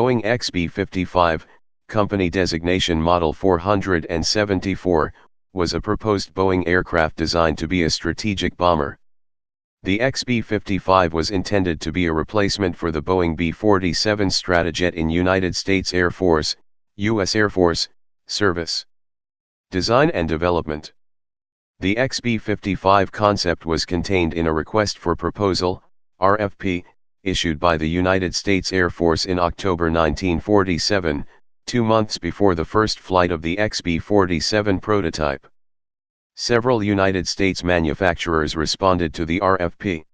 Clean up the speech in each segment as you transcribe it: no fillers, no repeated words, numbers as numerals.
Boeing XB-55, company designation Model 474, was a proposed Boeing aircraft designed to be a strategic bomber. The XB-55 was intended to be a replacement for the Boeing B-47 Stratojet in United States Air Force, U.S. Air Force, service. Design and development. The XB-55 concept was contained in a request for proposal, RFP, issued by the United States Air Force in October 1947, 2 months before the first flight of the XB-47 prototype. Several United States manufacturers responded to the RFP.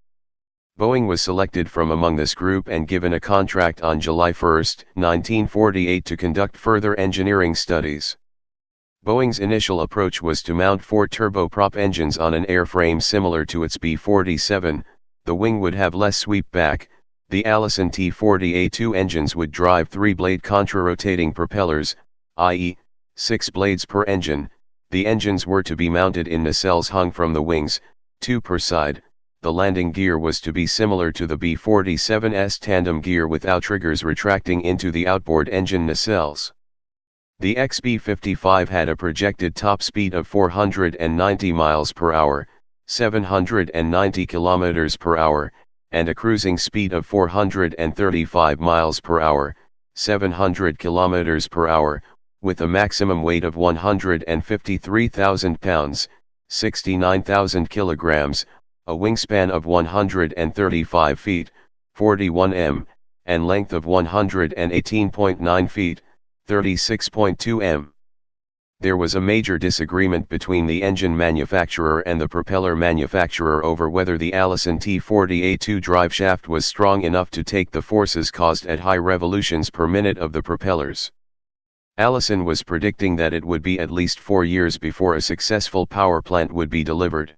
Boeing was selected from among this group and given a contract on July 1, 1948 to conduct further engineering studies. Boeing's initial approach was to mount 4 turboprop engines on an airframe similar to its B-47. The wing would have less sweep back. The Allison T-40A2 engines would drive 3-blade contra-rotating propellers, i.e., 6 blades per engine. The engines were to be mounted in nacelles hung from the wings, 2 per side. The landing gear was to be similar to the B-47's tandem gear with outriggers retracting into the outboard engine nacelles. The XB-55 had a projected top speed of 490 miles per hour, 790 kilometers per hour, and a cruising speed of 435 miles per hour, 700 kilometers per hour, with a maximum weight of 153,000 pounds, 69,000 kilograms, a wingspan of 135 feet, 41 m, and length of 118.9 feet, 36.2 m. There was a major disagreement between the engine manufacturer and the propeller manufacturer over whether the Allison T-40A2 driveshaft was strong enough to take the forces caused at high revolutions per minute of the propellers. Allison was predicting that it would be at least 4 years before a successful power plant would be delivered.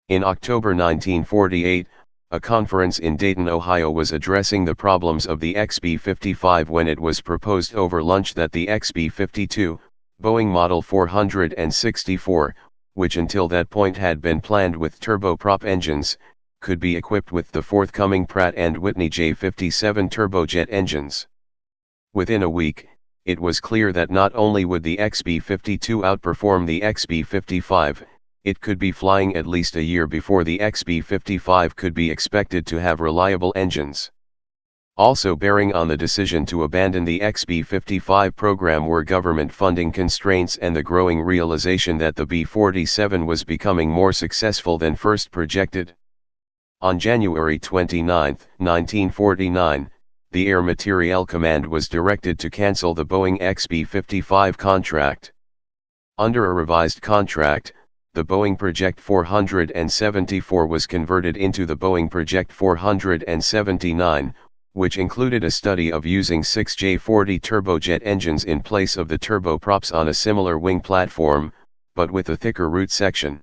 In October 1948, a conference in Dayton, Ohio was addressing the problems of the XB-55 when it was proposed over lunch that the XB-52, Boeing Model 464, which until that point had been planned with turboprop engines, could be equipped with the forthcoming Pratt & Whitney J57 turbojet engines. Within a week, it was clear that not only would the XB-52 outperform the XB-55, it could be flying at least a year before the XB-55 could be expected to have reliable engines. Also bearing on the decision to abandon the XB-55 program were government funding constraints and the growing realization that the B-47 was becoming more successful than first projected. On January 29, 1949, the Air Materiel Command was directed to cancel the Boeing XB-55 contract. Under a revised contract, the Boeing Project 474 was converted into the Boeing Project 479, which included a study of using 6 J40 turbojet engines in place of the turboprops on a similar wing platform, but with a thicker root section.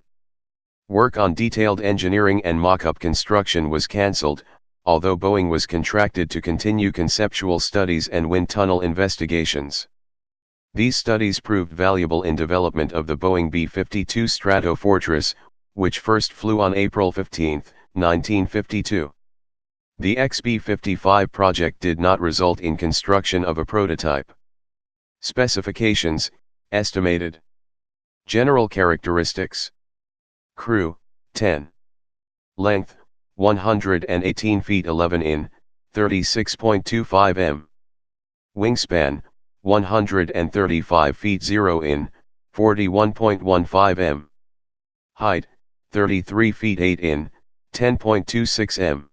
Work on detailed engineering and mock-up construction was cancelled, although Boeing was contracted to continue conceptual studies and wind tunnel investigations. These studies proved valuable in development of the Boeing B-52 Stratofortress, which first flew on April 15, 1952. The XB-55 project did not result in construction of a prototype. Specifications, estimated. General characteristics. Crew, 10. Length, 118 feet 11 in, 36.25 m. Wingspan, 135 feet 0 in, 41.15 m. Height, 33 feet 8 in, 10.26 m.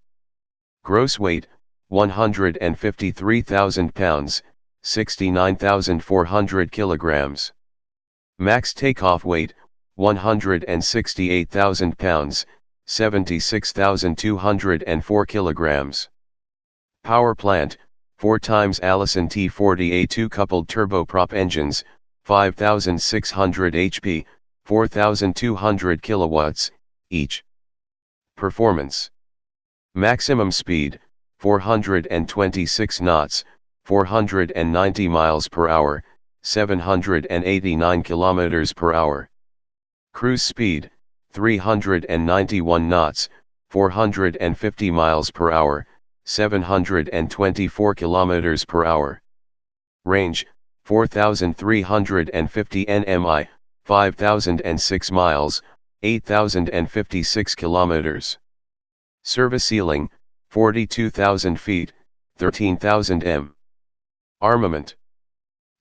Gross weight, 153,000 pounds, 69,400 kilograms. Max takeoff weight, 168,000 pounds, 76,204 kilograms. Power plant, 4 times Allison T-40A2 coupled turboprop engines, 5,600 HP, 4,200 kilowatts, each. Performance. Maximum speed, 426 knots, 490 miles per hour, 789 kilometers per hour. Cruise speed, 391 knots, 450 miles per hour, 724 kilometers per hour. Range, 4,350 nmi, 5,006 miles, 8,056 kilometers. Service ceiling, 42,000 feet, 13,000 m. Armament.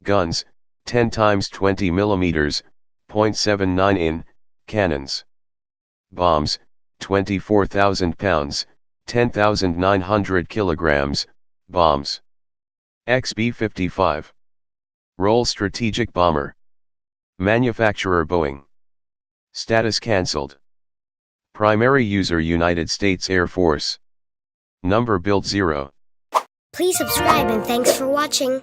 Guns, 10 times 20 mm, .79 in, cannons. Bombs, 24,000 pounds, 10,900 kilograms, bombs. XB-55. Role strategic bomber. Manufacturer Boeing. Status cancelled. Primary user United States Air Force. Number built 0. Please subscribe and thanks for watching.